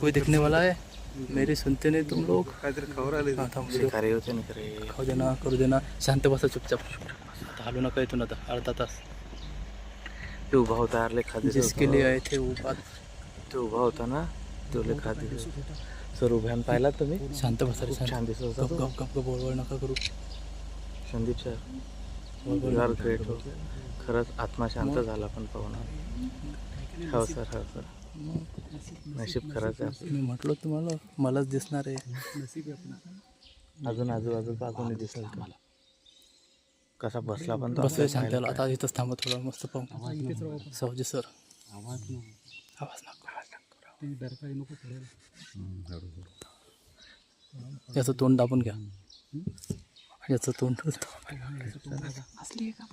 कोई देखने वाला है? मेरी सुनते नहीं तुम लोग. शिकारी होते ना खरे. खाऊ देना, करू देना. शांत बसा चुपचाप. आता हलू नका इथून आता अर्धा तास. ते उभा होता यार, लय खादी जिसके लिए आए थे वो बात. ते उभा होता ना, तो लय खादी सर. उभ्यान पाहिला तुम्ही? शांत बसा रे, खूप छान दिसत होता गप तो. गप गप गप बळबळ नका करू. संदीप सर, बळबळ यू आर ग्रेट हो. खरंच आत्मा शांत झाला पण पाहून. हो सर, हो सर. नशीब खरंच आहे. मी म्हटलं तुम्हाला मलाच दिसणार आहे. अजून आजूबाजूने दिसेल तो. कसा बसला पण तो. बस शांत झाला आता. इथंच थांबा थोडं मस्त पाहू. सावजी सर आवाज नको. याचं तोंड दाबून घ्या. याचं तोंड असली का?